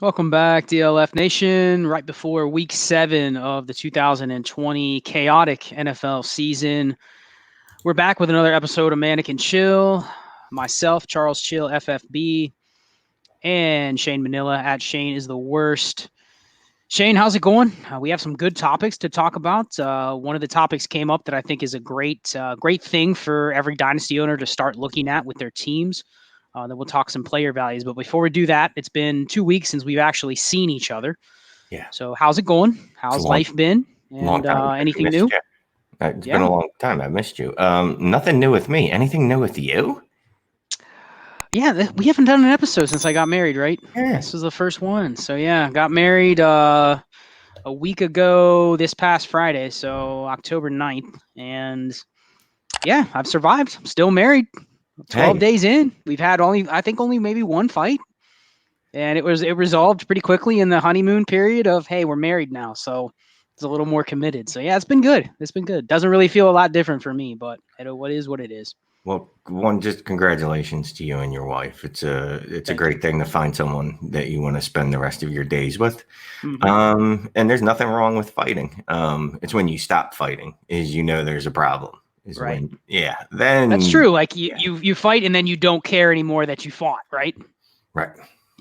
Welcome back, DLF Nation. Right before week 7 of the 2020 chaotic NFL season, we're back with another episode of Manic and Chill. Myself, Charles Chill, FFB, and Shane Manila at Shane is the worst. Shane, how's it going? We have some good topics to talk about. One of the topics came up that I think is a great thing for every Dynasty owner to start looking at with their teams. Then we'll talk some player values. But before we do that, it's been 2 weeks since we've actually seen each other. Yeah. So how's it going? How's life been? Long And time. anything new? It's been a long time. I missed you. Nothing new with me. Anything new with you? Yeah, we haven't done an episode since I got married, right? Yeah. This was the first one. So yeah, got married a week ago this past Friday, so October 9th. And yeah, I've survived. I'm still married. 12 days in. We've had only maybe one fight. And it resolved pretty quickly in the honeymoon period of, hey, we're married now. So it's a little more committed. So yeah, it's been good. Doesn't really feel a lot different for me, but what is what it is. Well, just congratulations to you and your wife. It's a great thing to find someone that you want to spend the rest of your days with. Mm-hmm. And there's nothing wrong with fighting. It's when you stop fighting is there's a problem. Right. Then that's true. Like you fight and then you don't care anymore that you fought, right? Right.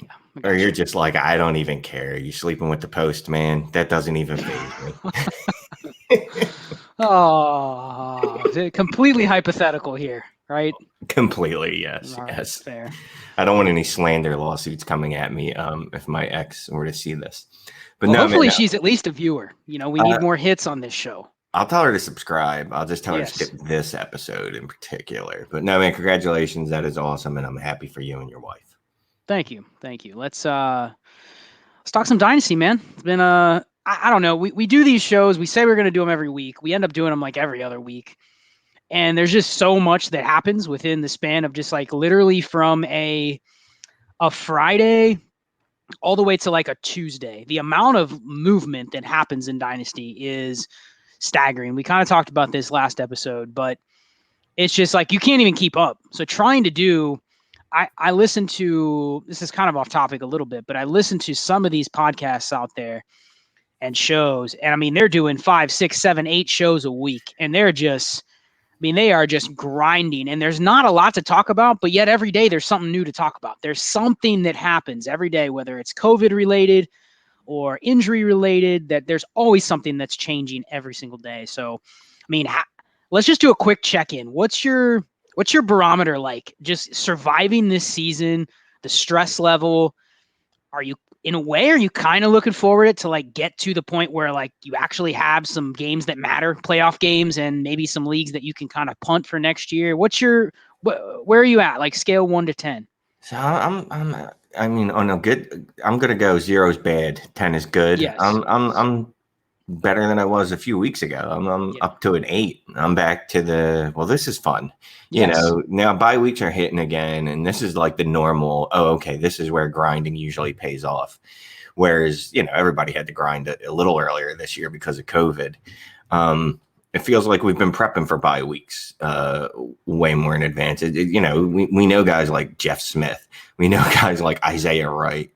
Yeah. Or you're just like, I don't even care. You sleeping with the postman. That doesn't even faze me. Oh, completely hypothetical here, right? Completely, yes. Right, yes. Fair. I don't want any slander lawsuits coming at me if my ex were to see this. But hopefully she's at least a viewer. We need more hits on this show. I'll tell her to subscribe. I'll just tell her to skip this episode in particular. But no, man, congratulations. That is awesome. And I'm happy for you and your wife. Thank you. Let's talk some Dynasty, man. It's been I don't know. We do these shows. We say we're going to do them every week. We end up doing them like every other week. And there's just so much that happens within the span of just like literally from a Friday all the way to like a Tuesday. The amount of movement that happens in Dynasty is staggering. We kind of talked about this last episode, but it's just like you can't even keep up. So trying to do, I listen to, this is kind of off topic a little bit, but I listen to some of these podcasts out there and shows, and I mean, they're doing 5, 6, 7, 8 shows a week, and they're just, they are just grinding, and there's not a lot to talk about, but yet every day there's something new to talk about. There's something that happens every day, whether it's COVID related or injury related, that there's always something that's changing every single day. So, let's just do a quick check-in. What's your barometer like? Just surviving this season, the stress level. Are you kind of looking forward to like get to the point where like you actually have some games that matter, playoff games, and maybe some leagues that you can kind of punt for next year? Where are you at? Like scale 1 to 10? So I'm on a good, I'm going to go 0 is bad. 10 is good. Yes. I'm better than I was a few weeks ago. I'm up to an 8. I'm back to this is fun. Now bye weeks are hitting again. And this is like the normal. Oh, okay. This is where grinding usually pays off. Whereas, everybody had to grind a little earlier this year because of COVID. It feels like we've been prepping for bye weeks way more in advance. We know guys like Jeff Smith. We know guys like Isaiah Wright,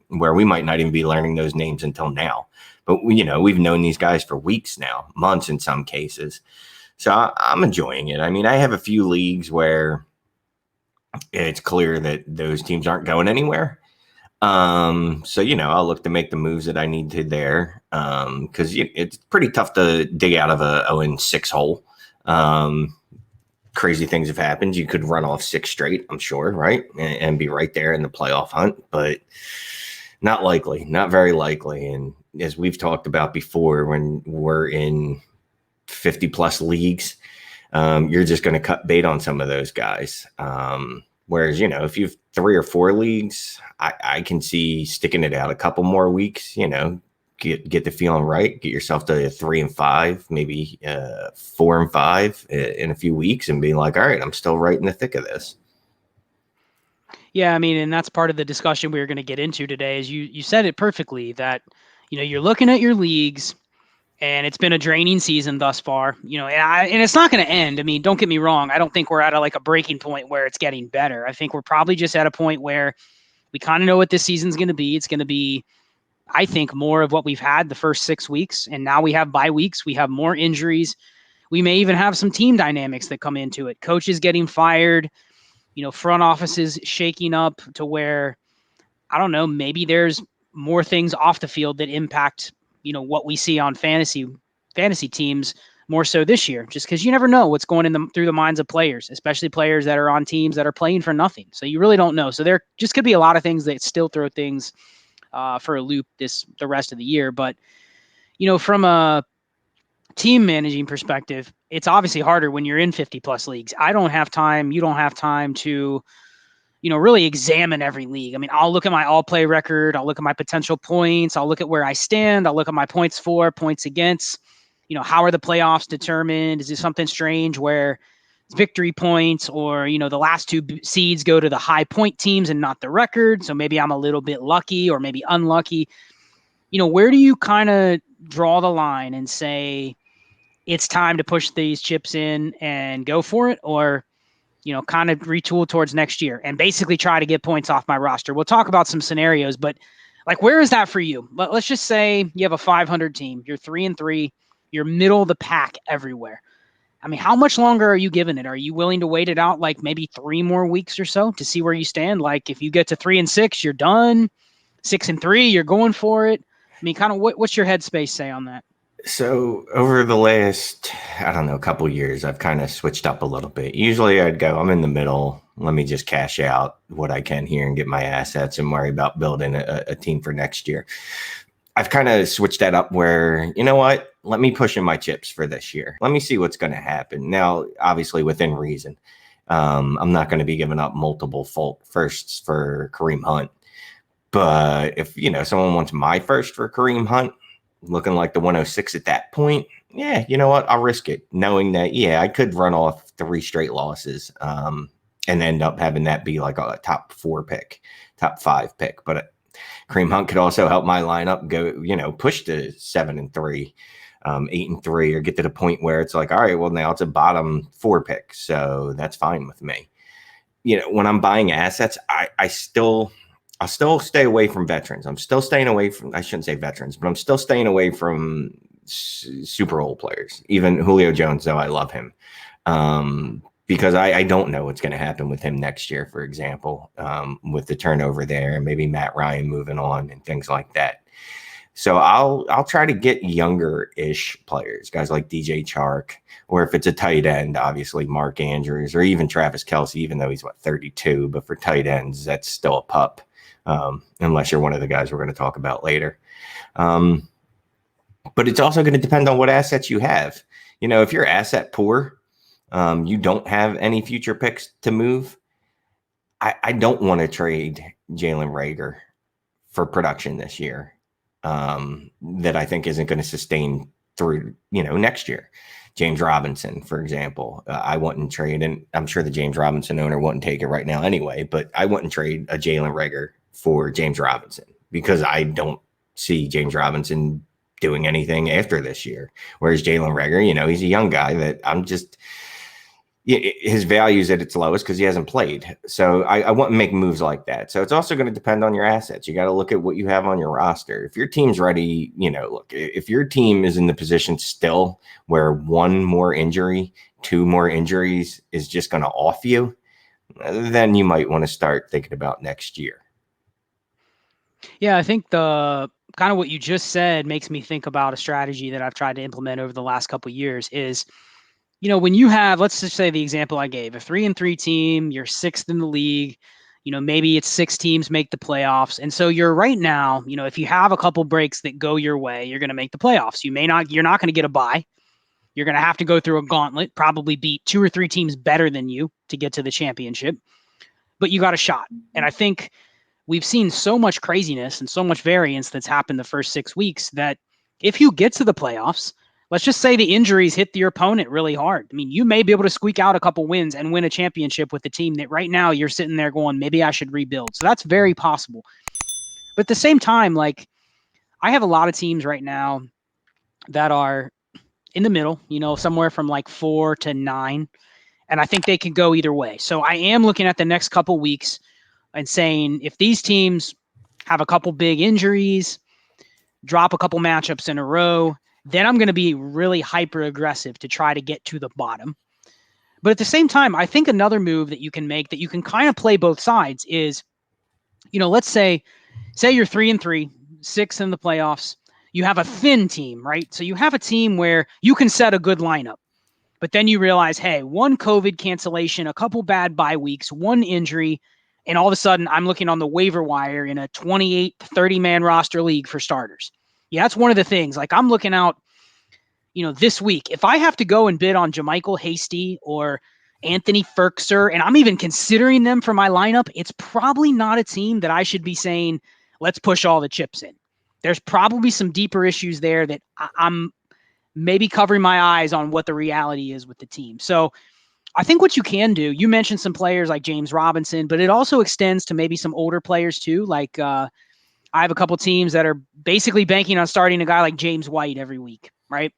where we might not even be learning those names until now. But, we've known these guys for weeks now, months in some cases. So I'm enjoying it. I have a few leagues where it's clear that those teams aren't going anywhere. So, I'll look to make the moves that I need to there. Because it's pretty tough to dig out of a 0-6 hole. Crazy things have happened. You could run off 6 straight, I'm sure, right? And be right there in the playoff hunt. But not likely, not very likely. And as we've talked about before, when we're in 50 plus leagues, you're just going to cut bait on some of those guys. Whereas, if you have 3 or 4 leagues, I can see sticking it out a couple more weeks, get the feeling right, get yourself to 3 and 5, maybe 4 and 5 in a few weeks and being like, all right, I'm still right in the thick of this. Yeah, and that's part of the discussion we were going to get into today is you said it perfectly that, you're looking at your leagues and it's been a draining season thus far, and it's not going to end. Don't get me wrong. I don't think we're at a breaking point where it's getting better. I think we're probably just at a point where We kind of know what this season's going to be. It's going to be, I think, more of what we've had the first 6 weeks. And now we have bye weeks. We have more injuries. We may even have some team dynamics that come into it. Coaches getting fired, front offices shaking up to where, I don't know, maybe there's more things off the field that impact, what we see on fantasy teams more so this year, just because you never know what's going through the minds of players, especially players that are on teams that are playing for nothing. So you really don't know. So there just could be a lot of things that still throw things for a loop the rest of the year. But, from a team managing perspective, it's obviously harder when you're in 50 plus leagues. I don't have time. You don't have time to, really examine every league. I mean, I'll look at my all play record. I'll look at my potential points. I'll look at where I stand. I'll look at my points for, points against, how are the playoffs determined? Is this something strange where it's victory points or, the last two seeds go to the high point teams and not the record. So maybe I'm a little bit lucky or maybe unlucky. Where do you kind of draw the line and say it's time to push these chips in and go for it? Or, kind of retool towards next year and basically try to get points off my roster. We'll talk about some scenarios, but like, where is that for you? Let's just say you have a 500 team, you're 3-3, you're middle of the pack everywhere. I mean, how much longer are you giving it? Are you willing to wait it out like maybe 3 more weeks or so to see where you stand? Like if you get to 3-6, you're done. 6-3, you're going for it. I mean, kind of what's your headspace say on that? So over the last, I don't know, a couple of years, I've kind of switched up a little bit. Usually I'd go, I'm in the middle. Let me just cash out what I can here and get my assets and worry about building a team for next year. I've kind of switched that up where, you know what, let me push in my chips for this year. Let me see what's going to happen. Now, obviously within reason. I'm not going to be giving up multiple firsts for Kareem Hunt. But if, someone wants my first for Kareem Hunt, looking like the 106 at that point, yeah, you know what? I'll risk it, knowing that, I could run off 3 straight losses and end up having that be like a top 4 pick, top 5 pick. But Kareem Hunt could also help my lineup go, push to 7-3, 8-3, or get to the point where it's like, all right, well, now it's a bottom 4 pick. So that's fine with me. When I'm buying assets, I'll still stay away from veterans. I'm still staying away from, I shouldn't say veterans, but I'm still staying away from super old players. Even Julio Jones, though I love him, because I don't know what's going to happen with him next year, for example, with the turnover there, and maybe Matt Ryan moving on and things like that. So I'll try to get younger-ish players, guys like DJ Chark, or if it's a tight end, obviously Mark Andrews, or even Travis Kelce, even though he's 32, but for tight ends, that's still a pup. Unless you're one of the guys we're going to talk about later. But it's also going to depend on what assets you have. If you're asset poor, you don't have any future picks to move. I don't want to trade Jalen Reagor for production this year that I think isn't going to sustain through, next year. James Robinson, for example, I wouldn't trade, and I'm sure the James Robinson owner wouldn't take it right now anyway, but I wouldn't trade a Jalen Reagor for James Robinson because I don't see James Robinson doing anything after this year. Whereas Jalen Reagor, he's a young guy that his value is at its lowest because he hasn't played. So I wouldn't make moves like that. So it's also going to depend on your assets. You got to look at what you have on your roster. If your team's ready, look, if your team is in the position still where 1 more injury, 2 more injuries is just going to off you, then you might want to start thinking about next year. Yeah, I think the kind of what you just said makes me think about a strategy that I've tried to implement over the last couple of years is, when you have, let's just say the example I gave, a 3-3 team, you're 6th in the league, maybe it's 6 teams make the playoffs. And so you're right now, if you have a couple breaks that go your way, you're going to make the playoffs. You're not going to get a bye. You're going to have to go through a gauntlet, probably beat 2 or 3 teams better than you to get to the championship, but you got a shot. And I think we've seen so much craziness and so much variance that's happened the first 6 weeks that if you get to the playoffs, let's just say the injuries hit your opponent really hard. I mean, you may be able to squeak out a couple wins and win a championship with the team that right now you're sitting there going, maybe I should rebuild. So that's very possible. But at the same time, like I have a lot of teams right now that are in the middle, somewhere from like 4 to 9. And I think they could go either way. So I am looking at the next couple weeks and saying if these teams have a couple big injuries, drop a couple matchups in a row, then I'm going to be really hyper aggressive to try to get to the bottom. But at the same time, I think another move that you can make that you can kind of play both sides is, let's say you're 3-3, 6 in the playoffs. You have a thin team, right? So you have a team where you can set a good lineup, but then you realize, hey, one COVID cancellation, a couple bad bye weeks, one injury, and all of a sudden I'm looking on the waiver wire in a 28, 30-man roster league for starters. Yeah, that's one of the things. Like I'm looking out, this week, if I have to go and bid on JaMychal Hasty or Anthony Ferkser, and I'm even considering them for my lineup, it's probably not a team that I should be saying, let's push all the chips in. There's probably some deeper issues there that I'm maybe covering my eyes on what the reality is with the team. So I think what you can do, you mentioned some players like James Robinson, but it also extends to maybe some older players too. Like I have a couple teams that are basically banking on starting a guy like James White every week, right?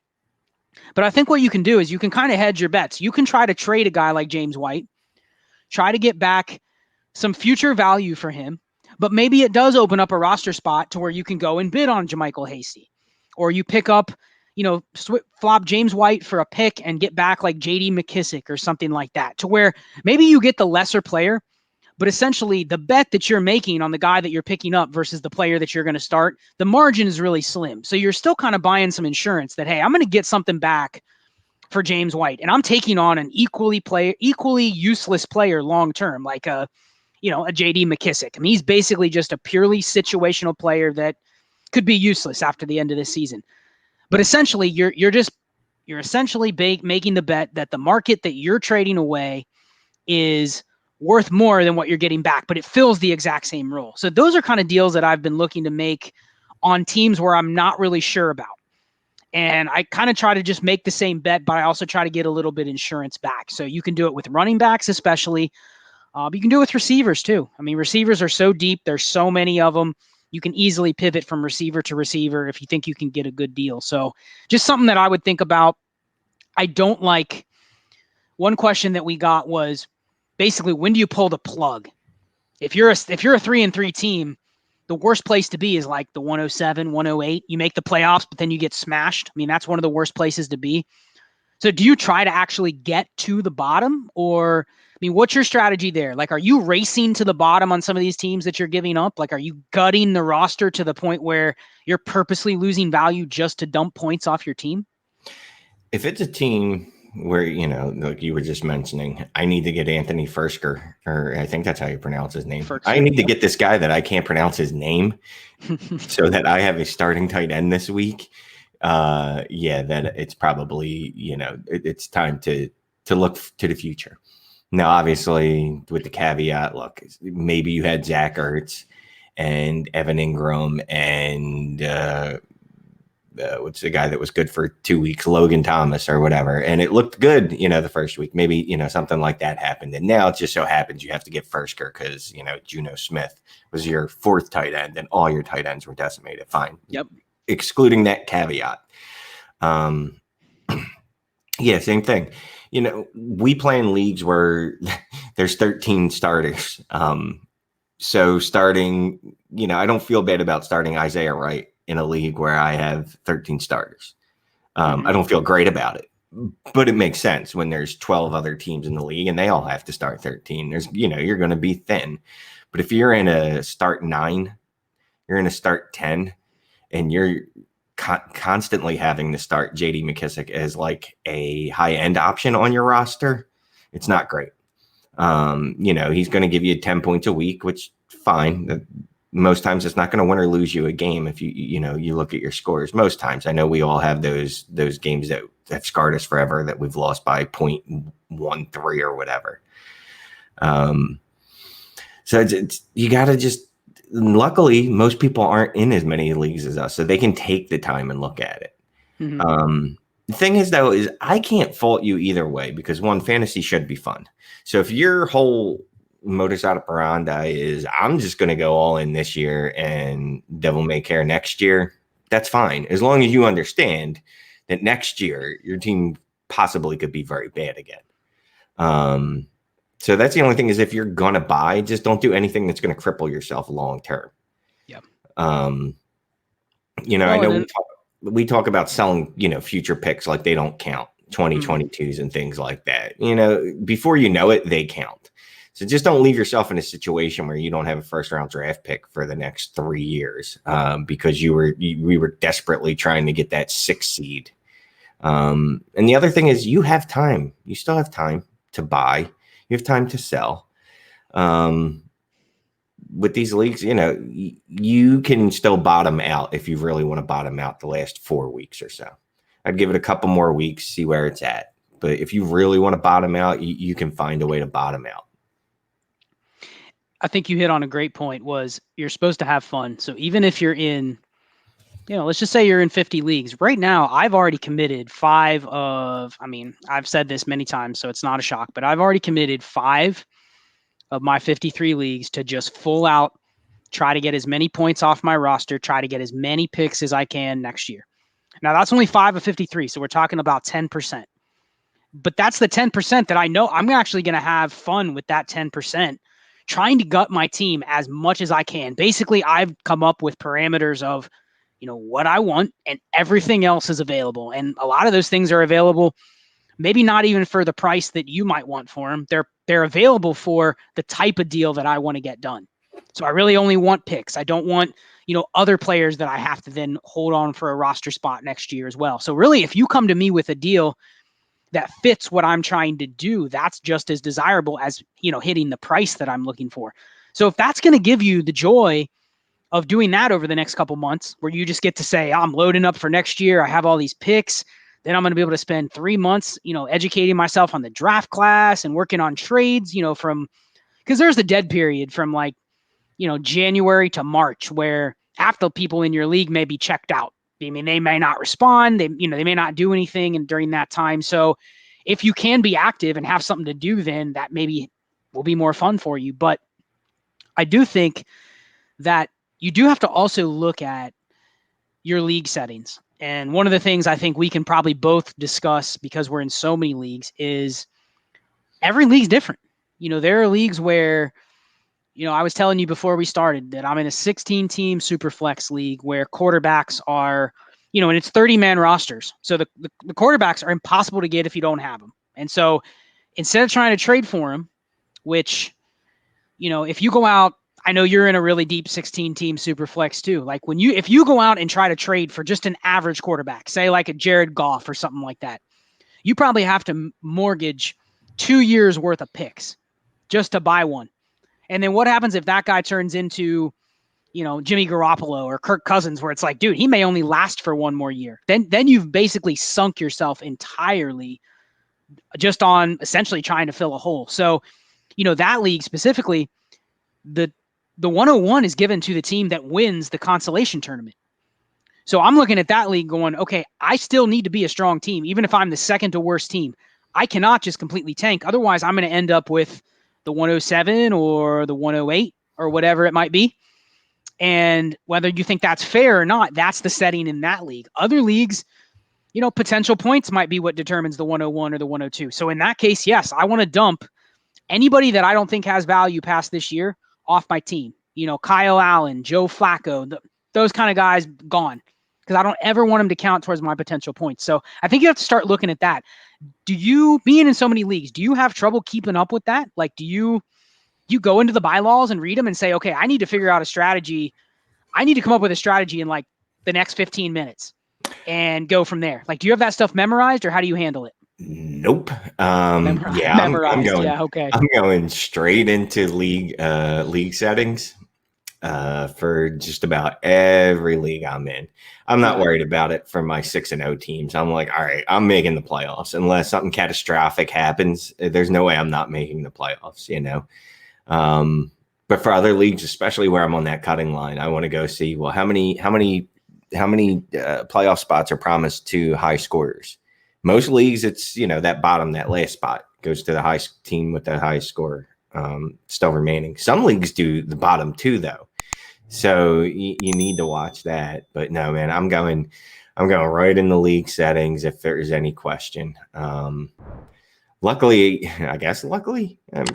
But I think what you can do is you can kind of hedge your bets. You can try to trade a guy like James White, try to get back some future value for him, but maybe it does open up a roster spot to where you can go and bid on JaMychal Hasty, or you pick up, flop James White for a pick and get back like J.D. McKissick or something like that, to where maybe you get the lesser player, but essentially the bet that you're making on the guy that you're picking up versus the player that you're going to start, the margin is really slim. So you're still kind of buying some insurance that, hey, I'm going to get something back for James White, and I'm taking on an equally useless player long-term, like a J.D. McKissick. I mean, he's basically just a purely situational player that could be useless after the end of this season. But essentially, you're essentially making the bet that the market that you're trading away is worth more than what you're getting back, but it fills the exact same role. So those are kind of deals that I've been looking to make on teams where I'm not really sure about. And I kind of try to just make the same bet, but I also try to get a little bit insurance back. So you can do it with running backs, especially. But you can do it with receivers too. I mean, receivers are so deep. There's so many of them. You can easily pivot from receiver to receiver if you think you can get a good deal. So just something that I would think about. I don't like. One question that we got was basically, when do you pull the plug? If you're a 3-3 team, the worst place to be is like the 107, 108. You make the playoffs, but then you get smashed. I mean, that's one of the worst places to be. So do you try to actually get to the bottom, or, I mean, what's your strategy there? Like, are you racing to the bottom on some of these teams that you're giving up? Like, are you gutting the roster to the point where you're purposely losing value just to dump points off your team? If it's a team where, like you were just mentioning, I need to get Anthony Ferkser, or I think that's how you pronounce his name. Ferkser, I need to get this guy that I can't pronounce his name so that I have a starting tight end this week. Then it's probably, it's time to look to the future. Now, obviously, with the caveat, look, maybe you had Zach Ertz and Evan Ingram and what's the guy that was good for 2 weeks, Logan Thomas or whatever, and it looked good, the first week. Maybe, something like that happened. And now it just so happens you have to get Ferkser because, Juno Smith was your fourth tight end and all your tight ends were decimated. Fine. Yep. Excluding that caveat. Same thing. We play in leagues where there's 13 starters. So starting, I don't feel bad about starting Isaiah Wright in a league where I have 13 starters. I don't feel great about it, but it makes sense when there's 12 other teams in the league and they all have to start 13. There's, you're going to be thin. But if you're in a start 9, you're in a start 10, and you're constantly having to start J.D. McKissick as like a high-end option on your roster, it's not great. He's going to give you 10 points a week, which fine. Most times it's not going to win or lose you a game if you look at your scores. Most times, I know we all have those games that have scarred us forever that we've lost by 0.13 or whatever. So you got to just. Luckily, most people aren't in as many leagues as us, so they can take the time and look at it. The thing is, though, is I can't fault you either way because, one, fantasy should be fun. So if your whole modus operandi is I'm just going to go all in this year and devil may care next year, that's fine. As long as you understand that next year your team possibly could be very bad again. So that's the only thing is if you're going to buy, just don't do anything that's going to cripple yourself long term. Yep. You know, I know we talk about selling, you know, future picks like they don't count, 2022s and things like that. You know, before you know it, they count. So just don't leave yourself in a situation where you don't have a first round draft pick for the next 3 years because we were desperately trying to get that 6th seed. And the other thing is you have time. You still have time to buy. You have time to sell. With these leagues, you know, you can still bottom out if you really want to bottom out the last 4 weeks or so. I'd give it a couple more weeks, see where it's at. But if you really want to bottom out, you can find a way to bottom out. I think you hit on a great point was you're supposed to have fun. So even if you're in, you know, let's just say you're in 50 leagues. Right now, I've already committed I've said this many times, so it's not a shock, but I've already committed 5 of my 53 leagues to just full out try to get as many points off my roster, try to get as many picks as I can next year. Now, that's only 5 of 53, so we're talking about 10%. But that's the 10% that I know I'm actually going to have fun with that 10%, trying to gut my team as much as I can. Basically, I've come up with parameters of, you know, what I want, and everything else is available. And a lot of those things are available maybe not even for the price that you might want for them. They're available for the type of deal that I want to get done. So I really only want picks. I don't want, you know, other players that I have to then hold on for a roster spot next year as well. So really, if you come to me with a deal that fits what I'm trying to do, that's just as desirable as, you know, hitting the price that I'm looking for. So if that's going to give you the joy of doing that over the next couple months, where you just get to say, I'm loading up for next year, I have all these picks, then I'm going to be able to spend 3 months, you know, educating myself on the draft class and working on trades, you know, because there's the dead period from like, you know, January to March where half the people in your league may be checked out. I mean, they may not respond. They may not do anything during that time. So if you can be active and have something to do, then that maybe will be more fun for you. But I do think that you do have to also look at your league settings. And one of the things I think we can probably both discuss, because we're in so many leagues, is every league's different. You know, there are leagues where, you know, I was telling you before we started that I'm in a 16-team super flex league where quarterbacks are, you know, and it's 30-man rosters. So the quarterbacks are impossible to get if you don't have them. And so instead of trying to trade for them, which, you know, if you go out, I know you're in a really deep 16-team super flex too. Like if you go out and try to trade for just an average quarterback, say like a Jared Goff or something like that, you probably have to mortgage 2 years worth of picks just to buy one. And then what happens if that guy turns into, you know, Jimmy Garoppolo or Kirk Cousins, where it's like, dude, he may only last for 1 more year. Then you've basically sunk yourself entirely just on essentially trying to fill a hole. So, you know, that league specifically, the 101 is given to the team that wins the consolation tournament. So I'm looking at that league going, okay, I still need to be a strong team, even if I'm the second to worst team. I cannot just completely tank. Otherwise, I'm going to end up with the 107 or the 108 or whatever it might be. And whether you think that's fair or not, that's the setting in that league. Other leagues, you know, potential points might be what determines the 101 or the 102. So in that case, yes, I want to dump anybody that I don't think has value past this year off my team. You know, Kyle Allen, Joe Flacco, those kind of guys gone, because I don't ever want them to count towards my potential points. So I think you have to start looking at that. Do you, being in so many leagues, do you have trouble keeping up with that? Like, do you go into the bylaws and read them and say, okay, I need to figure out a strategy. I need to come up with a strategy in like the next 15 minutes and go from there. Like, do you have that stuff memorized, or how do you handle it? Nope. Yeah, memorized. Yeah. Okay. I'm going straight into league settings for just about every league I'm in. I'm not worried about it for my 6-0 teams. I'm like, all right, I'm making the playoffs unless something catastrophic happens. There's no way I'm not making the playoffs, you know. But for other leagues, especially where I'm on that cutting line, I want to go see, well, how many playoff spots are promised to high scorers. Most leagues, it's, you know, that last spot goes to the high team with the highest score still remaining. Some leagues do the bottom 2 though, so you need to watch that. But no, man, I'm going right in the league settings if there's any question. Luckily,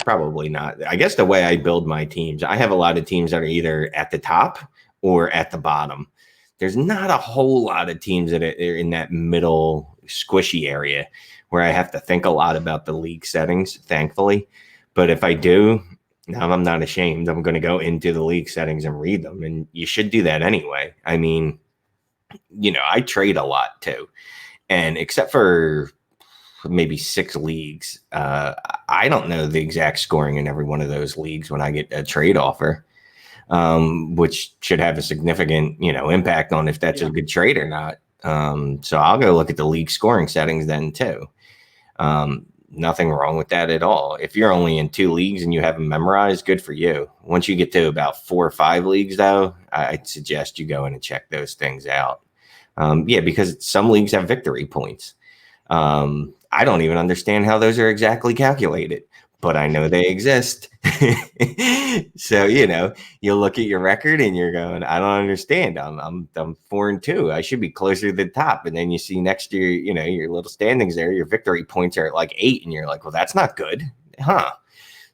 probably not. I guess the way I build my teams, I have a lot of teams that are either at the top or at the bottom. There's not a whole lot of teams that are in that middle squishy area where I have to think a lot about the league settings, thankfully. But if I do, now I'm not ashamed. I'm going to go into the league settings and read them. And you should do that anyway. I mean, I trade a lot too. And except for maybe 6 leagues, I don't know the exact scoring in every one of those leagues when I get a trade offer, which should have a significant, impact on if that's a good trade or not. So I'll go look at the league scoring settings then too. Nothing wrong with that at all. If you're only in 2 leagues and you have them memorized, good for you. Once you get to about 4 or 5 leagues, though, I'd suggest you go in and check those things out. Because some leagues have victory points. I don't even understand how those are exactly calculated, but I know they exist. So, you look at your record and you're going, I don't understand. I'm 4-2. I should be closer to the top. And then you see next year, your little standings there, your victory points are at like 8. And you're like, well, that's not good. Huh?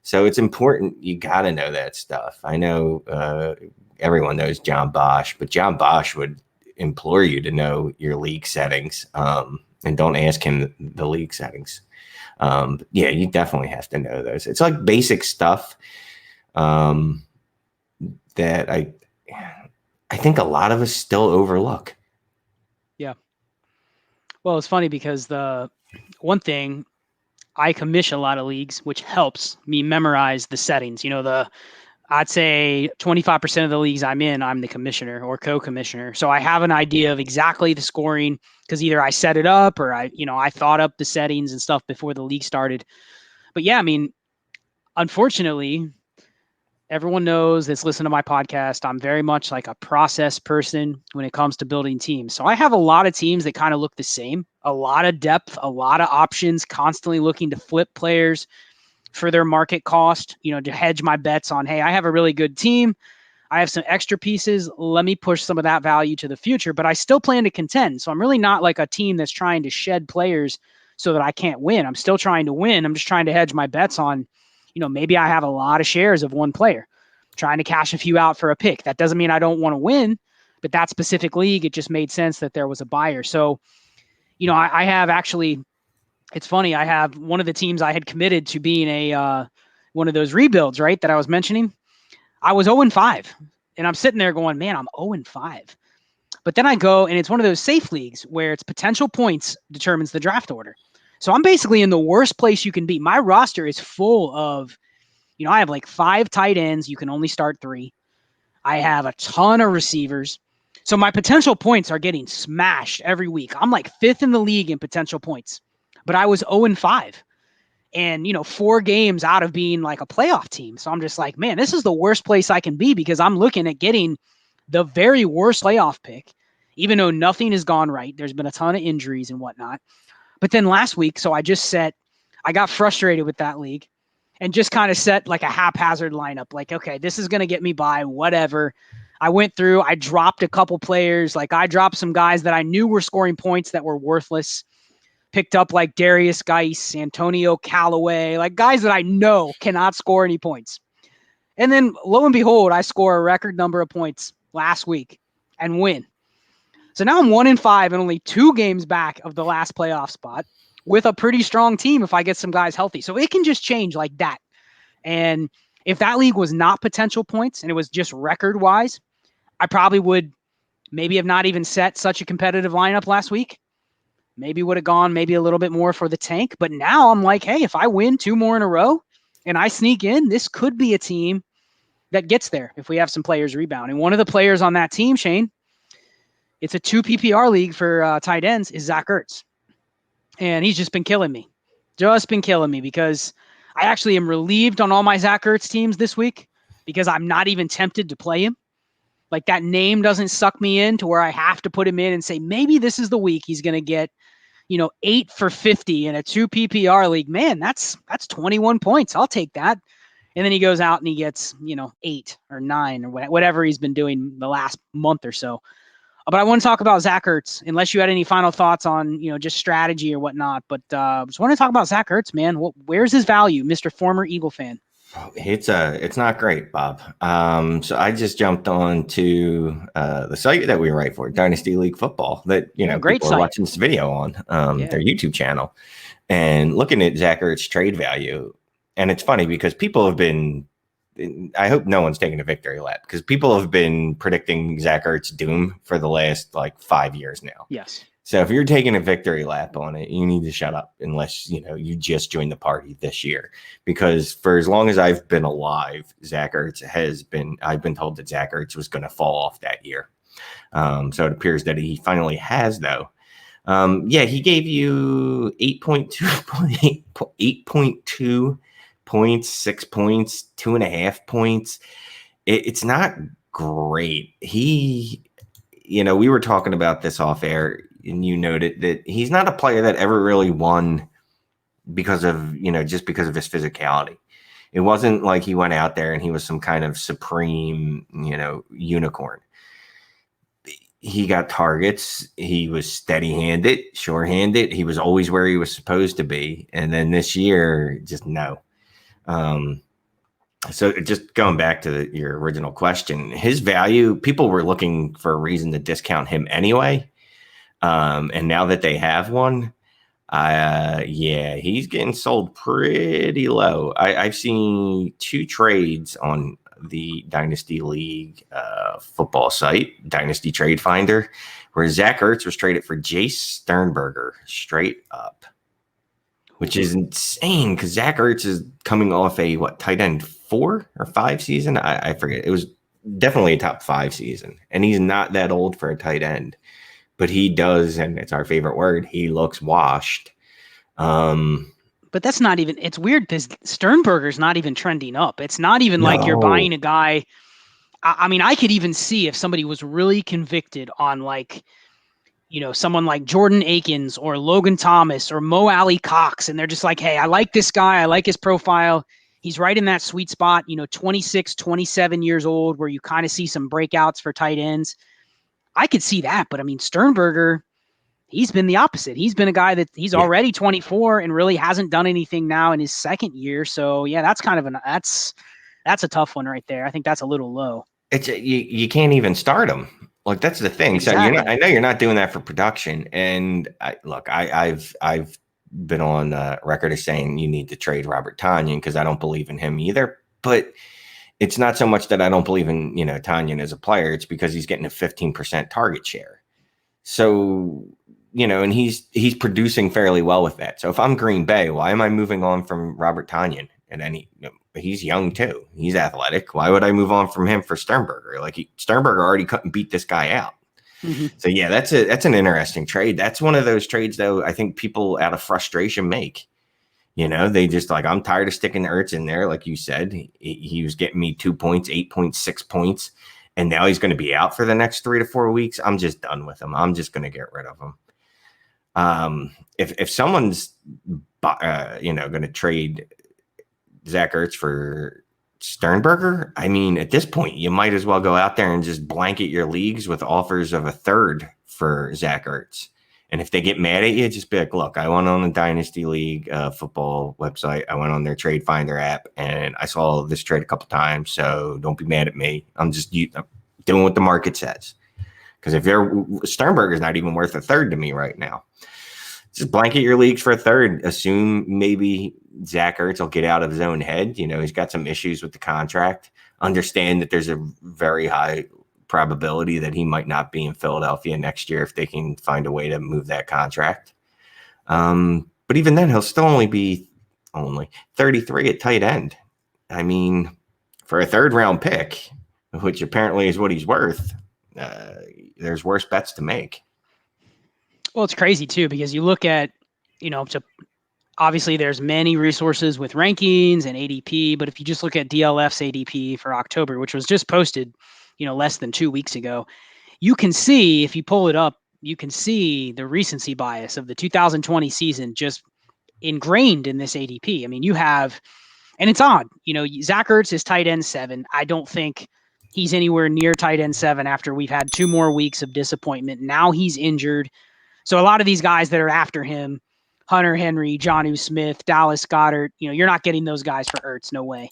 So it's important. You got to know that stuff. I know everyone knows John Bosch, but John Bosch would implore you to know your league settings. And don't ask him the league settings. You definitely have to know those. It's like basic stuff that I think a lot of us still overlook. Yeah. Well, it's funny because the one thing, I commission a lot of leagues, which helps me memorize the settings. I'd say 25% of the leagues I'm in, I'm the commissioner or co-commissioner. So I have an idea of exactly the scoring because either I set it up or I thought up the settings and stuff before the league started. But yeah, I mean, unfortunately, everyone knows that's listened to my podcast, I'm very much like a process person when it comes to building teams. So I have a lot of teams that kind of look the same, a lot of depth, a lot of options, constantly looking to flip players for their market cost, to hedge my bets on, hey, I have a really good team. I have some extra pieces. Let me push some of that value to the future, but I still plan to contend. So I'm really not like a team that's trying to shed players so that I can't win. I'm still trying to win. I'm just trying to hedge my bets on, maybe I have a lot of shares of one player, trying to cash a few out for a pick. That doesn't mean I don't want to win, but that specific league, it just made sense that there was a buyer. So, I have actually, it's funny. I have one of the teams I had committed to being one of those rebuilds, right, that I was mentioning. I was 0-5, and I'm sitting there going, man, I'm 0-5. But then I go, and it's one of those safe leagues where it's potential points determines the draft order. So I'm basically in the worst place you can be. My roster is full of, I have like 5 tight ends. You can only start 3. I have a ton of receivers. So my potential points are getting smashed every week. I'm like 5th in the league in potential points. But I was 0-5 and, 4 games out of being like a playoff team. So I'm just like, man, this is the worst place I can be because I'm looking at getting the very worst playoff pick, even though nothing has gone right. There's been a ton of injuries and whatnot. But then last week, so I got frustrated with that league and just kind of set like a haphazard lineup. Like, okay, this is going to get me by, whatever. I went through, I dropped a couple players. Like I dropped some guys that I knew were scoring points that were worthless. Picked up like Darius Geis, Antonio Callaway, like guys that I know cannot score any points. And then lo and behold, I score a record number of points last week and win. So now I'm 1-5 and only 2 games back of the last playoff spot with a pretty strong team if I get some guys healthy. So it can just change like that. And if that league was not potential points and it was just record wise, I probably would maybe have not even set such a competitive lineup last week. Maybe would have gone maybe a little bit more for the tank. But now I'm like, hey, if I win 2 more in a row and I sneak in, this could be a team that gets there if we have some players rebound. And one of the players on that team, Shane, it's a 2 PPR league for tight ends, is Zach Ertz. And he's just been killing me. Because I actually am relieved on all my Zach Ertz teams this week because I'm not even tempted to play him. Like that name doesn't suck me in to where I have to put him in and say, maybe this is the week he's going to get 8 for 50 in a 2 PPR league. Man, that's 21 points. I'll take that. And then he goes out and he gets, 8 or 9 or whatever he's been doing the last month or so. But I want to talk about Zach Ertz, unless you had any final thoughts on, just strategy or whatnot. But just want to talk about Zach Ertz, man. Where's his value, Mr. Former Eagle fan? It's not great, Bob. So I just jumped on to the site that we write for, Dynasty League Football, that Great people site. are watching this video on their YouTube channel, and looking at Zach Ertz's trade value. And it's funny because people have been, I hope no one's taking a victory lap, because people have been predicting Zach Ertz's doom for the last 5 years now. Yes. So if you're taking a victory lap on it, you need to shut up unless, you just joined the party this year. Because for as long as I've been alive, Zach Ertz I've been told that Zach Ertz was going to fall off that year. So it appears that he finally has, though. He gave you 8.2 points, 6 points, 2.5 points. It's not great. We were talking about this off air, and you noted that he's not a player that ever really won because of, just because of his physicality. It wasn't like he went out there and he was some kind of supreme, unicorn. He got targets. He was steady-handed, sure-handed. He was always where he was supposed to be. And then this year, just no. So just going back to your original question, his value, people were looking for a reason to discount him anyway. And now that they have one, he's getting sold pretty low. I've seen 2 trades on the Dynasty League football site, Dynasty Trade Finder, where Zach Ertz was traded for Jace Sternberger straight up, which is insane because Zach Ertz is coming off a tight end 4 or 5 season. I forget. It was definitely a top 5 season, and he's not that old for a tight end. But he does, and it's our favorite word, he looks washed. But that's not even, it's weird because Sternberger's not even trending up. It's not even like you're buying a guy. I mean, I could even see if somebody was really convicted on someone like Jordan Akins or Logan Thomas or Mo Alley Cox, and they're just like, hey, I like this guy. I like his profile. He's right in that sweet spot, 26, 27 years old, where you kind of see some breakouts for tight ends. I could see that, but I mean, Sternberger, he's been the opposite. He's been a guy that he's already 24 and really hasn't done anything now in his second year. So yeah, that's kind of that's a tough one right there. I think that's a little low. It's you can't even start him. Like, that's the thing. Exactly. So I know you're not doing that for production. And I've been on record as saying you need to trade Robert Tonyan because I don't believe in him either. But it's not so much that I don't believe in, Tonyan as a player. It's because he's getting a 15% target share. So, and he's producing fairly well with that. So if I'm Green Bay, why am I moving on from Robert Tonyan? And then he's young too. He's athletic. Why would I move on from him for Sternberger? Sternberger already couldn't beat this guy out. Mm-hmm. So yeah, that's an interesting trade. That's one of those trades, though, I think people out of frustration make. They just I'm tired of sticking Ertz in there. Like you said, he was getting me 2 points, 8.6 points, and now he's going to be out for the next 3 to 4 weeks. I'm just done with him. I'm just going to get rid of him. If someone's, going to trade Zach Ertz for Sternberger, I mean, at this point, you might as well go out there and just blanket your leagues with offers of a third for Zach Ertz. And if they get mad at you, just be like, look, I went on the Dynasty League football website. I went on their Trade Finder app, and I saw this trade a couple times. So don't be mad at me. I'm doing what the market says. Because if Sternberger's not even worth a third to me right now. Just blanket your leagues for a third. Assume maybe Zach Ertz will get out of his own head. He's got some issues with the contract. Understand that there's a very high probability that he might not be in Philadelphia next year if they can find a way to move that contract. But even then, he'll still only be 33 at tight end. I mean, for a third round pick, which apparently is what he's worth, there's worse bets to make. Well, it's crazy too, because you look at, obviously there's many resources with rankings and ADP, but if you just look at DLF's ADP for October, which was just posted, less than 2 weeks ago, you can see, if you pull it up, you can see the recency bias of the 2020 season just ingrained in this ADP. I mean, you have, and it's odd, Zach Ertz is tight end 7. I don't think he's anywhere near tight end 7 after we've had 2 more weeks of disappointment. Now he's injured. So a lot of these guys that are after him, Hunter Henry, Jonnu Smith, Dallas Goedert, you're not getting those guys for Ertz, no way.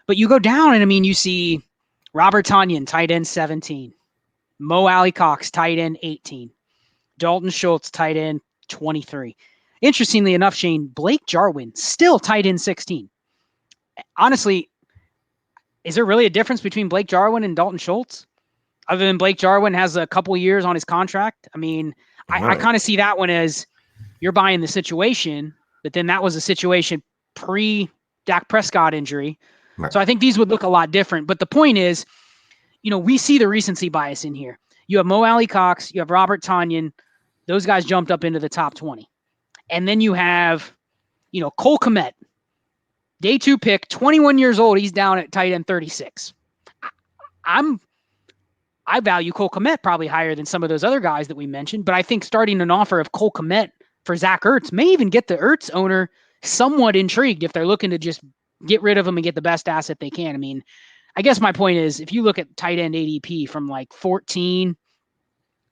But you go down and, you see Robert Tonyan, tight end 17. Mo Alley-Cox, tight end 18. Dalton Schultz, tight end 23. Interestingly enough, Shane, Blake Jarwin, still tight end 16. Honestly, is there really a difference between Blake Jarwin and Dalton Schultz? Other than Blake Jarwin has a couple years on his contract? I kind of see that one as you're buying the situation, but then that was a situation pre-Dak Prescott injury. Right. So I think these would look a lot different. But the point is, we see the recency bias in here. You have Mo Alley-Cox, you have Robert Tonyan. Those guys jumped up into the top 20. And then you have, Cole Kmet, day 2 pick, 21 years old. He's down at tight end 36. I value Cole Kmet probably higher than some of those other guys that we mentioned, but I think starting an offer of Cole Kmet for Zach Ertz may even get the Ertz owner somewhat intrigued if they're looking to just get rid of him and get the best asset they can. I guess my point is, if you look at tight end ADP from like 14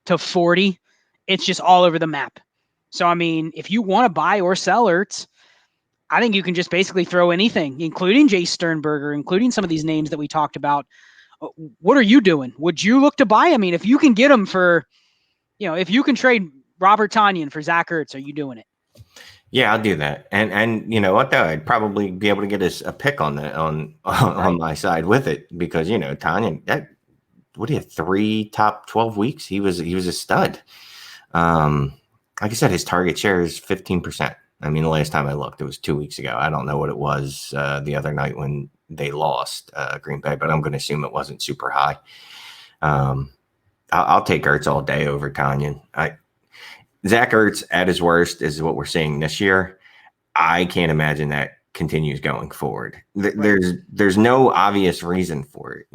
to 40, it's just all over the map. So, if you want to buy or sell Ertz, I think you can just basically throw anything, including Jay Sternberger, including some of these names that we talked about. What are you doing? Would you look to buy? If you can get them for, if you can trade Robert Tonyan for Zach Ertz, are you doing it? Yeah, I'll do that. And you know what though? I'd probably be able to get a pick on my side with it because, Tonyan, that what do you have, 3 top 12 weeks? He was a stud. Like I said, his target share is 15%. The last time I looked, it was 2 weeks ago. I don't know what it was the other night when they lost Green Bay, but I'm going to assume it wasn't super high. I'll take Ertz all day over Tonyan. Zach Ertz at his worst is what we're seeing this year. I can't imagine that continues going forward. There's no obvious reason for it.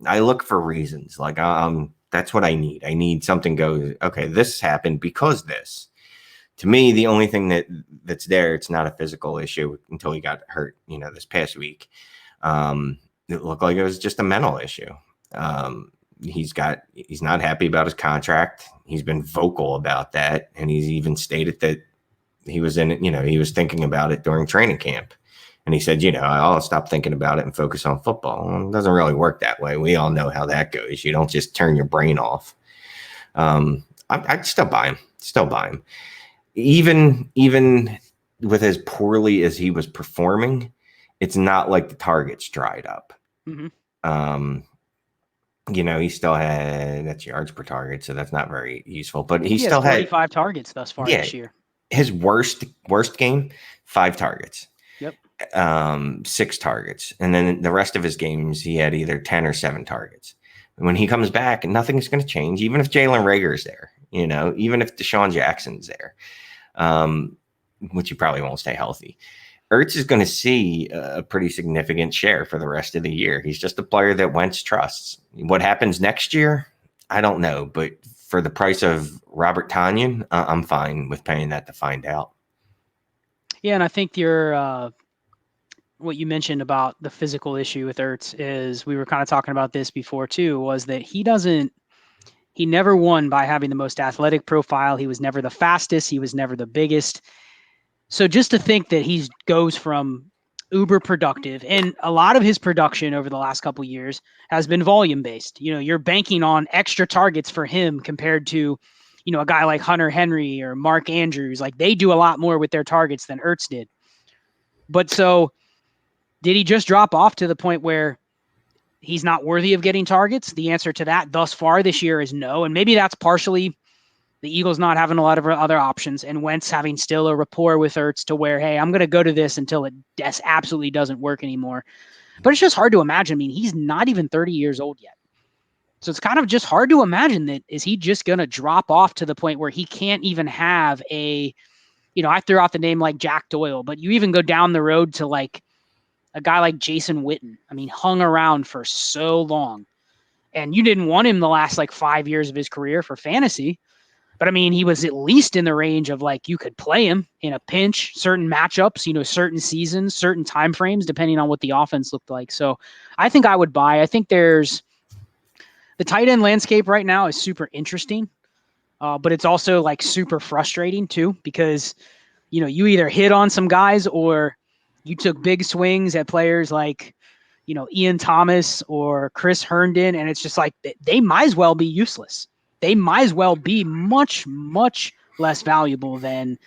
I look for reasons. Like that's what I need. I need something goes, okay, this happened because this. To me, the only thing that's there, it's not a physical issue until he got hurt, this past week. It looked like it was just a mental issue. He's not happy about his contract. He's been vocal about that. And he's even stated that he was he was thinking about it during training camp. And he said, I'll stop thinking about it and focus on football. Well, it doesn't really work that way. We all know how that goes. You don't just turn your brain off. I'd still buy him. Even with as poorly as he was performing, it's not like the targets dried up. Mm-hmm. He still had, that's yards per target, so that's not very useful. But he still had 45 targets thus far this year. His worst game, 5 targets. Yep. 6 targets, and then the rest of his games he had either 10 or 7 targets. And when he comes back, nothing's going to change. Even if Jalen Reagor's there, even if Deshaun Jackson's there, which he probably won't stay healthy. Ertz is going to see a pretty significant share for the rest of the year. He's just a player that Wentz trusts. What happens next year, I don't know. But for the price of Robert Tonyan, I'm fine with paying that to find out. Yeah, and I think what you mentioned about the physical issue with Ertz is, we were kind of talking about this before too, was that he never won by having the most athletic profile. He was never the fastest. He was never the biggest. So just to think that he goes from uber productive, and a lot of his production over the last couple of years has been volume based. You're banking on extra targets for him compared to, a guy like Hunter Henry or Mark Andrews. Like, they do a lot more with their targets than Ertz did. But so did he just drop off to the point where he's not worthy of getting targets? The answer to that thus far this year is no. And maybe that's partially the Eagles not having a lot of other options, and Wentz having still a rapport with Ertz to where, hey, I'm going to go to this until it absolutely doesn't work anymore. But it's just hard to imagine. He's not even 30 years old yet. So it's kind of just hard to imagine that, is he just going to drop off to the point where he can't even have I threw out the name like Jack Doyle, but you even go down the road to like a guy like Jason Witten. Hung around for so long, and you didn't want him the last like 5 years of his career for fantasy. But he was at least in the range of like, you could play him in a pinch, certain matchups, certain seasons, certain timeframes, depending on what the offense looked like. So I think I would buy. I think there's the tight end landscape right now is super interesting, but it's also like super frustrating too, because, you either hit on some guys or you took big swings at players like, Ian Thomas or Chris Herndon, and it's just like they might as well be useless. They might as well be much, much less valuable than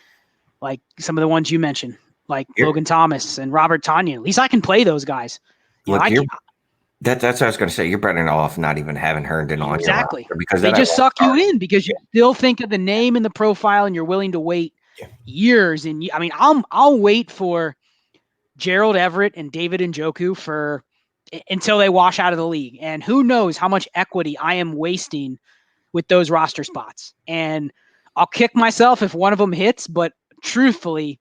like some of the ones you mentioned, like Logan Thomas and Robert Tonyan. At least I can play those guys. That's what I was going to say. You're better off not even having Herndon on your roster, because they just suck you in because you still think of the name and the profile, and you're willing to wait years. And I mean, I'll wait for Gerald Everett and David Njoku until they wash out of the league. And who knows how much equity I am wasting with those roster spots. And I'll kick myself if one of them hits, but truthfully,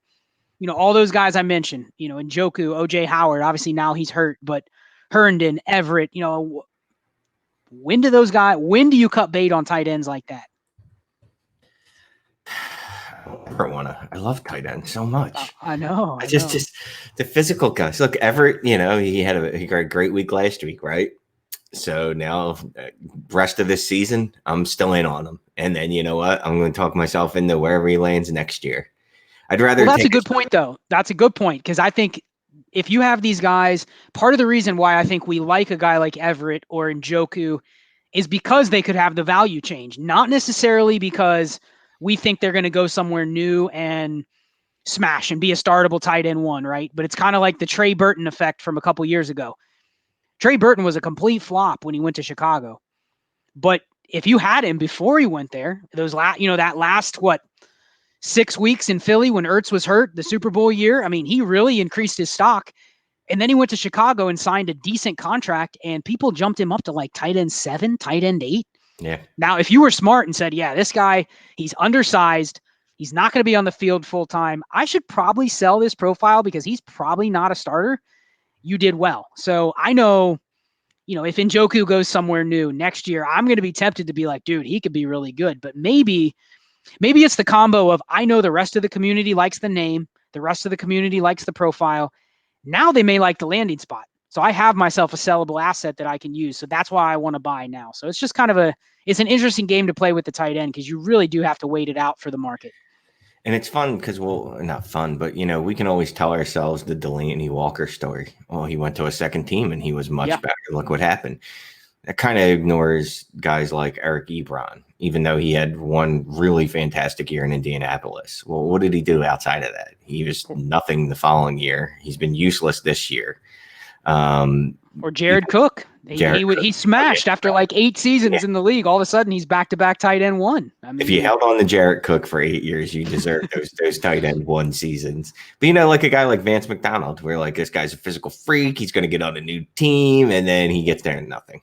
all those guys I mentioned, Njoku, OJ Howard, obviously now he's hurt, but Herndon, Everett, when do you cut bait on tight ends like that? I love tight ends so much. I know. Just the physical guys. Look, Everett, he had a great week last week, right? So now, rest of this season, I'm still in on him. And then you know what? I'm going to talk myself into wherever he lands next year. I'd rather. Well, that's a good point, though. That's a good point, because I think if you have these guys, part of the reason why I think we like a guy like Everett or Njoku is because they could have the value change, not necessarily because we think they're going to go somewhere new and smash and be a startable tight end one, right? But it's kind of like the Trey Burton effect from a couple years ago. Trey Burton was a complete flop when he went to Chicago. But if you had him before he went there, that last 6 weeks in Philly when Ertz was hurt, the Super Bowl year, I mean, he really increased his stock. And then he went to Chicago and signed a decent contract, and people jumped him up to like tight end 7, tight end 8. Yeah. Now, if you were smart and said, yeah, this guy, he's undersized, he's not going to be on the field full time, I should probably sell this profile because he's probably not a starter, you did well. So I know, if Njoku goes somewhere new next year, I'm going to be tempted to be like, dude, he could be really good. But maybe it's the combo of, I know the rest of the community likes the name, the rest of the community likes the profile. Now they may like the landing spot. So I have myself a sellable asset that I can use. So that's why I want to buy now. So it's just kind of it's an interesting game to play with the tight end, because you really do have to wait it out for the market. And it's fun because, not fun, but, we can always tell ourselves the Delaney Walker story. Well, he went to a second team and he was much better. Look what happened. That kind of ignores guys like Eric Ebron, even though he had one really fantastic year in Indianapolis. Well, what did he do outside of that? He was nothing the following year. He's been useless this year. Or Jared Cook. He smashed after like 8 seasons in the league. All of a sudden, he's back-to-back tight end 1. I mean, if you held on to Jared Cook for 8 years, you deserve those tight end 1 seasons. But like a guy like Vance McDonald, where like this guy's a physical freak, he's going to get on a new team, and then he gets there and nothing.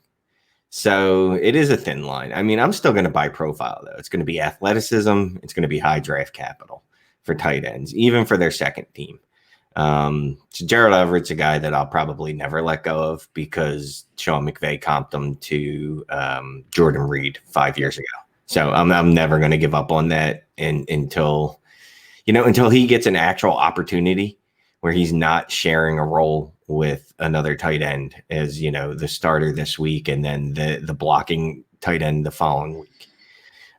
So it is a thin line. I mean, I'm still going to buy profile, though. It's going to be athleticism. It's going to be high draft capital for tight ends, even for their second team. So Gerald Everett's a guy that I'll probably never let go of because Sean McVay comped him to Jordan Reed 5 years ago. So I'm never going to give up on that until he gets an actual opportunity where he's not sharing a role with another tight end as, the starter this week and then the blocking tight end the following week.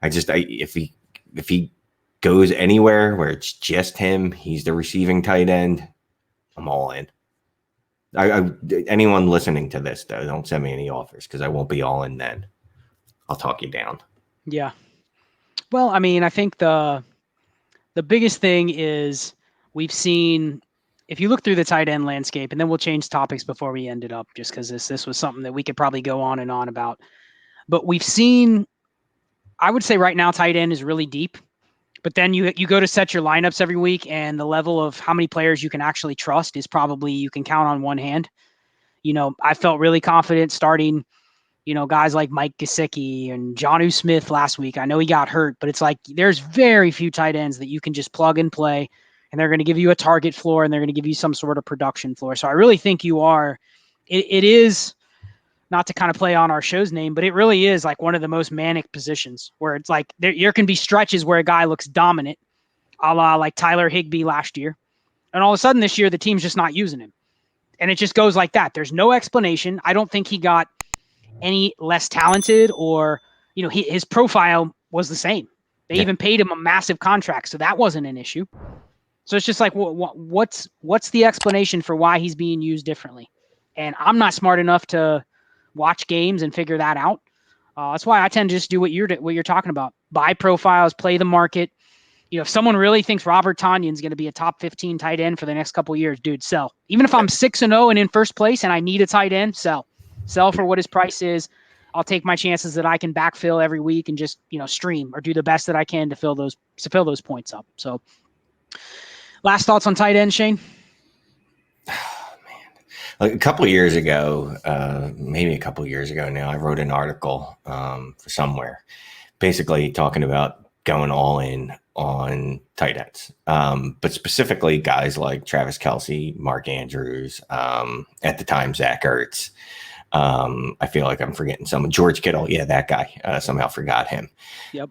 If he goes anywhere where it's just him, he's the receiving tight end, I'm all in. Anyone listening to this, though, don't send me any offers because I won't be all in then. I'll talk you down. Yeah. Well, I mean, I think the biggest thing is we've seen, if you look through the tight end landscape, and then we'll change topics before we end it up, just because this was something that we could probably go on and on about. But we've seen, I would say right now, tight end is really deep. But then you go to set your lineups every week, and the level of how many players you can actually trust is probably, you can count on one hand. I felt really confident starting, guys like Mike Gesicki and Jonnu Smith last week. I know he got hurt, but it's like there's very few tight ends that you can just plug and play, and they're going to give you a target floor, and they're going to give you some sort of production floor. So I really think it is, not to kind of play on our show's name, but it really is like one of the most manic positions where it's like there can be stretches where a guy looks dominant, a la like Tyler Higbee last year. And all of a sudden this year, the team's just not using him. And it just goes like that. There's no explanation. I don't think he got any less talented, or his profile was the same. They even paid him a massive contract, so that wasn't an issue. So it's just like, what's the explanation for why he's being used differently? And I'm not smart enough to watch games and figure that out. That's why I tend to just do what you're talking about: buy profiles, play the market. If someone really thinks Robert Tonyan's going to be a top 15 tight end for the next couple of years, dude, sell. Even if I'm 6-0 and in first place and I need a tight end, sell for what his price is. I'll take my chances that I can backfill every week and just stream or do the best that I can to fill those points up. So, last thoughts on tight end, Shane? A couple of years ago, maybe a couple of years ago now, I wrote an article for somewhere, basically talking about going all in on tight ends, but specifically guys like Travis Kelce, Mark Andrews, at the time Zach Ertz. I feel like I'm forgetting someone. George Kittle, yeah, that guy. Somehow forgot him. Yep.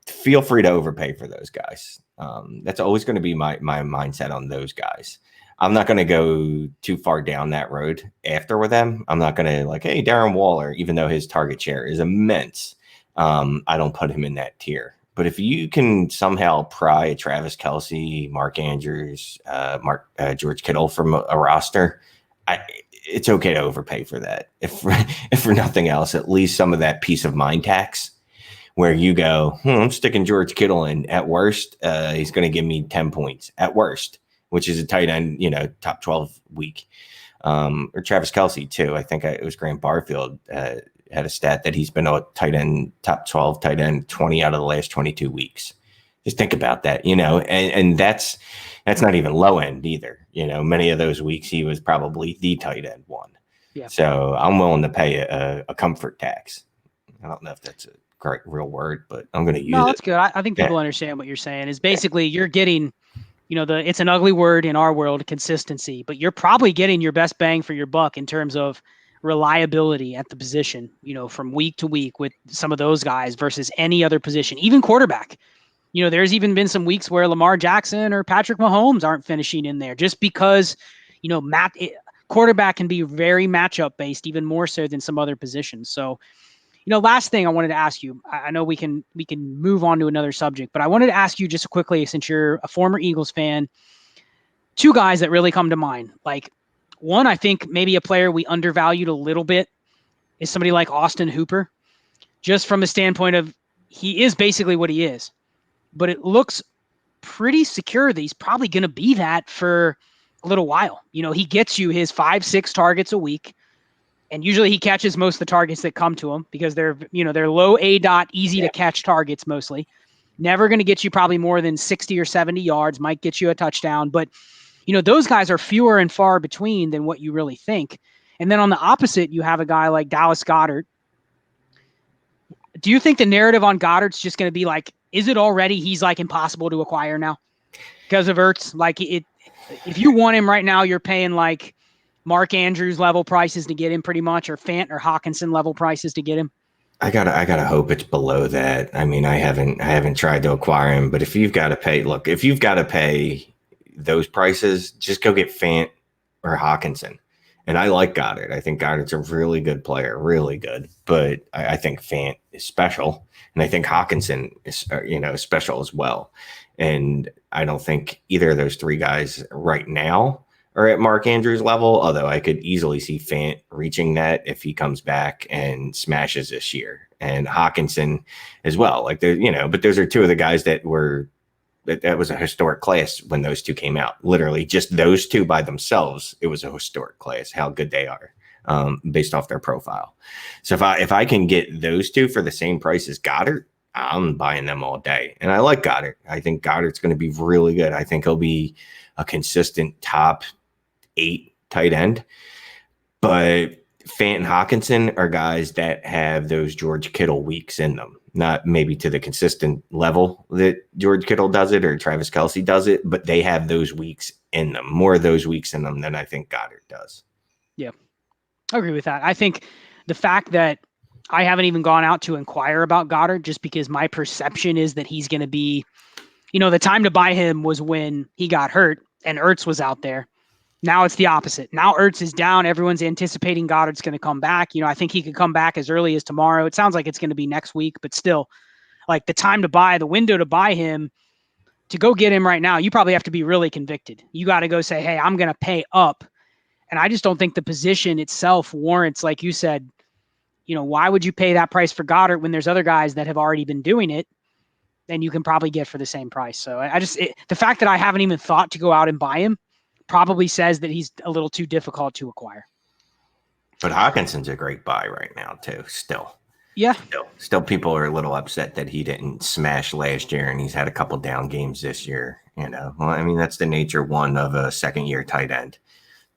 Feel free to overpay for those guys. That's always going to be my mindset on those guys. I'm not going to go too far down that road after with them. I'm not going to like, hey, Darren Waller, even though his target share is immense, I don't put him in that tier. But if you can somehow pry a Travis Kelce, Mark Andrews, George Kittle from a roster, it's okay to overpay for that. If for nothing else, at least some of that peace of mind tax, where you go, I'm sticking George Kittle in. At worst, he's going to give me 10 points at worst, which is a tight end, top 12 week. Or Travis Kelce too. I think it was Grant Barfield had a stat that he's been a tight end, top 12 tight end 20 out of the last 22 weeks. Just think about that, and that's not even low end either. Many of those weeks he was probably the tight end one. Yeah. So I'm willing to pay a comfort tax. I don't know if that's a great real word, but I'm going to use it. No, that's good. I think people understand what you're saying. Is basically you're getting, it's an ugly word in our world, consistency, but you're probably getting your best bang for your buck in terms of reliability at the position, from week to week with some of those guys versus any other position, even quarterback. There's even been some weeks where Lamar Jackson or Patrick Mahomes aren't finishing in there just because, quarterback can be very matchup based, even more so than some other positions. So, last thing I wanted to ask you, I know we can move on to another subject, but I wanted to ask you just quickly, since you're a former Eagles fan, two guys that really come to mind. Like, one, I think maybe a player we undervalued a little bit is somebody like Austin Hooper, just from the standpoint of he is basically what he is. But it looks pretty secure that he's probably going to be that for a little while. He gets you his 5-6 targets a week, and usually he catches most of the targets that come to him because they're low ADOT, easy to catch targets mostly. Never going to get you probably more than 60 or 70 yards, might get you a touchdown. But, those guys are fewer and far between than what you really think. And then on the opposite, you have a guy like Dallas Goedert. Do you think the narrative on Goddard's just going to be like, is it already he's like impossible to acquire now because of Ertz? Like if you want him right now, you're paying like Mark Andrews level prices to get him pretty much, or Fant or Hawkinson level prices to get him. I gotta hope it's below that. I mean, I haven't tried to acquire him, but if you've got to pay those prices, just go get Fant or Hawkinson. And I like Goddard. I think Goddard's a really good player, really good. But I think Fant is special, and I think Hawkinson is special as well. And I don't think either of those three guys right now are at Mark Andrews level, although I could easily see Fant reaching that if he comes back and smashes this year, and Hawkinson as well. Like but those are two of the guys that was a historic class when those two came out. Literally, just those two by themselves, it was a historic class. How good they are, based off their profile. So if I can get those two for the same price as Goddard, I'm buying them all day. And I like Goddard. I think Goddard's going to be really good. I think he'll be a consistent top 8 tight end. But Fant and Hawkinson are guys that have those George Kittle weeks in them. Not maybe to the consistent level that George Kittle does it or Travis Kelce does it, but they have those weeks in them, more of those weeks in them than I think Goddard does. Yeah, I agree with that. I think the fact that I haven't even gone out to inquire about Goddard just because my perception is that he's going to be, the time to buy him was when he got hurt and Ertz was out there. Now it's the opposite. Now Ertz is down. Everyone's anticipating Goddard's going to come back. I think he could come back as early as tomorrow. It sounds like it's going to be next week, but still, like the time to buy, the window to buy him, to go get him right now, you probably have to be really convicted. You got to go say, hey, I'm going to pay up. And I just don't think the position itself warrants, like you said, why would you pay that price for Goddard when there's other guys that have already been doing it and you can probably get for the same price? So the fact that I haven't even thought to go out and buy him probably says that he's a little too difficult to acquire. But Hawkinson's a great buy right now too, still. Yeah. Still people are a little upset that he didn't smash last year and he's had a couple down games this year. Well, I mean, that's the nature one of a second-year tight end.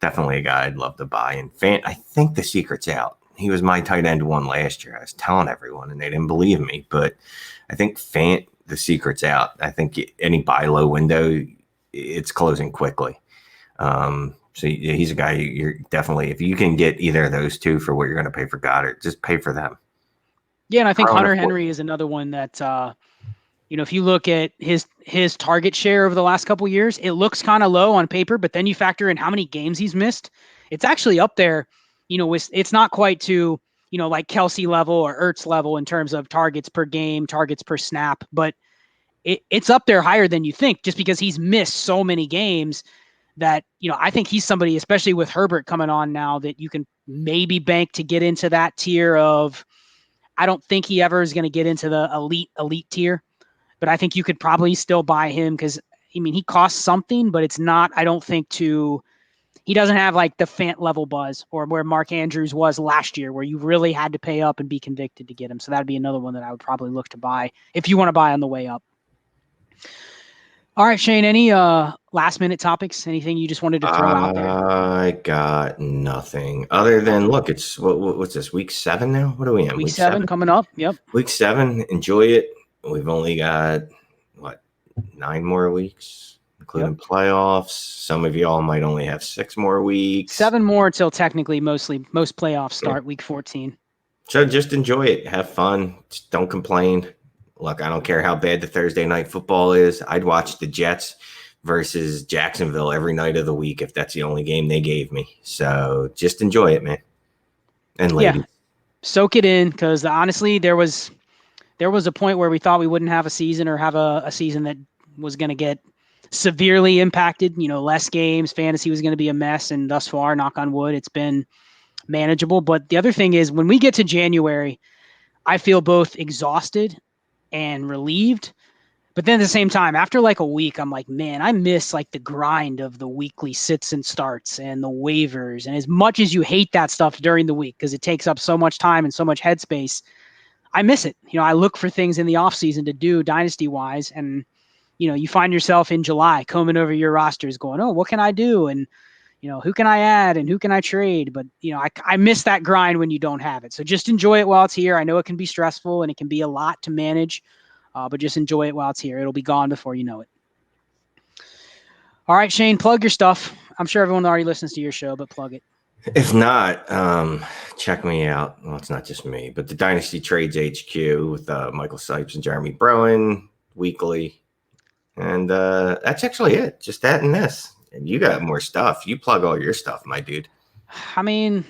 Definitely a guy I'd love to buy. And Fant, I think the secret's out. He was my tight end one last year. I was telling everyone and they didn't believe me. But I think Fant, the secret's out. I think any buy low window, it's closing quickly. So he's a guy you're definitely, if you can get either of those two for what you're going to pay for Goddard, just pay for them. Yeah, and I think Hunter Henry is another one that, if you look at his target share over the last couple of years, it looks kind of low on paper, but then you factor in how many games he's missed. It's actually up there. It's not quite to, like Kelsey level or Ertz level in terms of targets per game, targets per snap, but it's up there higher than you think just because he's missed so many games that, I think he's somebody, especially with Herbert coming on now, that you can maybe bank to get into that tier of, I don't think he ever is going to get into the elite tier, but I think you could probably still buy him because, he costs something, but it's not, I don't think he doesn't have like the Fant level buzz or where Mark Andrews was last year, where you really had to pay up and be convicted to get him. So that'd be another one that I would probably look to buy if you want to buy on the way up. All right, Shane, any last minute topics? Anything you just wanted to throw out there? I got nothing other than, look, it's what's this, week 7 now? What are we in? Week 7 coming up. Yep. Week 7. Enjoy it. We've only got 9 more weeks, including playoffs. Some of y'all might only have 6 more weeks. 7 more till technically most playoffs start week 14. So just enjoy it. Have fun. Just don't complain. Look, I don't care how bad the Thursday night football is. I'd watch the Jets versus Jacksonville every night of the week if that's the only game they gave me. So just enjoy it, man. And ladies. Yeah. Soak it in, because honestly, there was a point where we thought we wouldn't have a season or have a season that was going to get severely impacted. Less games, fantasy was going to be a mess, and thus far, knock on wood, it's been manageable. But the other thing is, when we get to January, I feel both exhausted and relieved. But then at the same time, after like a week, I'm like, man, I miss like the grind of the weekly sits and starts and the waivers. And as much as you hate that stuff during the week, because it takes up so much time and so much headspace, I miss it. I look for things in the off season to do dynasty wise. And, you find yourself in July combing over your rosters going, oh, what can I do? And, who can I add and who can I trade? But, I miss that grind when you don't have it. So just enjoy it while it's here. I know it can be stressful and it can be a lot to manage, but just enjoy it while it's here. It'll be gone before you know it. All right, Shane, plug your stuff. I'm sure everyone already listens to your show, but plug it. If not, check me out. Well, it's not just me, but the Dynasty Trades HQ with Michael Sipes and Jeremy Browen weekly. And that's actually it. Just that and this. And you got more stuff. You plug all your stuff, my dude. I mean,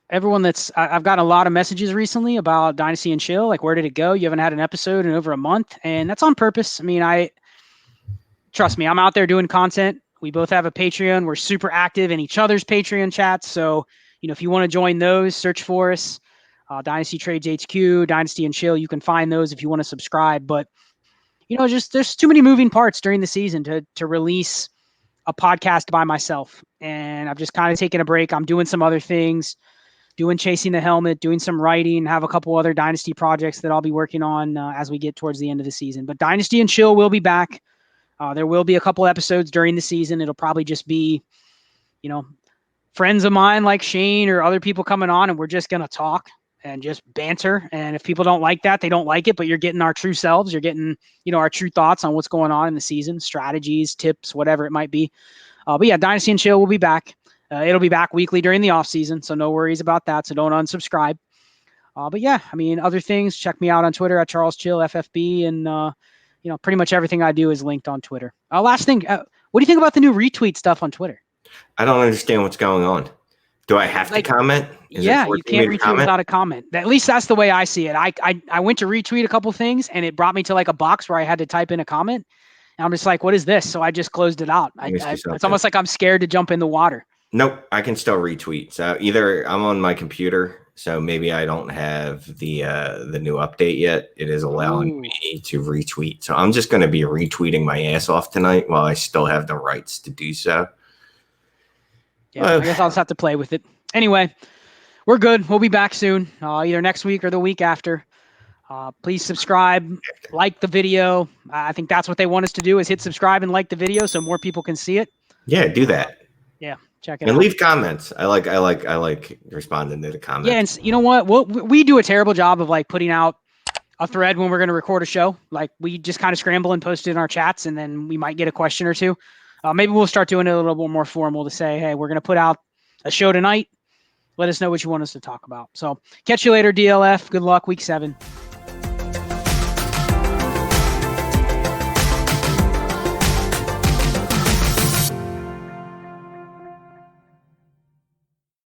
everyone I've gotten a lot of messages recently about Dynasty and Chill. Like, where did it go? You haven't had an episode in over a month. And that's on purpose. I mean, trust me, I'm out there doing content. We both have a Patreon. We're super active in each other's Patreon chats. So, if you want to join those, search for us. Dynasty Trades HQ, Dynasty and Chill. You can find those if you want to subscribe. But, just there's too many moving parts during the season to release a podcast by myself. And I've just kind of taken a break. I'm doing some other things, doing Chasing the Helmet, doing some writing, have a couple other Dynasty projects that I'll be working on as we get towards the end of the season. But Dynasty and Chill will be back. There will be a couple episodes during the season. It'll probably just be, friends of mine like Shane or other people coming on, and we're just going to talk and just banter. And if people don't like that, they don't like it, but you're getting our true selves. You're getting, our true thoughts on what's going on in the season, strategies, tips, whatever it might be. But yeah, Dynasty and Chill will be back. It'll be back weekly during the off season. So no worries about that. So don't unsubscribe. But yeah, I mean, other things, check me out on Twitter at CharlesChillFFB. And, pretty much everything I do is linked on Twitter. Last thing, what do you think about the new retweet stuff on Twitter? I don't understand what's going on. Do I have to comment? Yeah, you can't retweet without a comment. At least that's the way I see it. I went to retweet a couple things and it brought me to like a box where I had to type in a comment. And I'm just like, what is this? So I just closed it out. It's almost like I'm scared to jump in the water. Nope, I can still retweet. So either I'm on my computer, so maybe I don't have the new update yet. It is allowing me to retweet. So I'm just going to be retweeting my ass off tonight while I still have the rights to do so. Yeah, I guess I'll just have to play with it. Anyway, we're good. We'll be back soon, either next week or the week after. Please subscribe, like the video. I think that's what they want us to do is hit subscribe and like the video so more people can see it. Yeah, do that. Yeah, check it out. And leave comments. I like responding to the comments. Yeah, and you know what? We do a terrible job of like putting out a thread when we're going to record a show. Like we just kind of scramble and post it in our chats, and then we might get a question or two. Maybe we'll start doing it a little bit more formal to say, hey, we're going to put out a show tonight. Let us know what you want us to talk about. So catch you later, DLF. Good luck, week 7.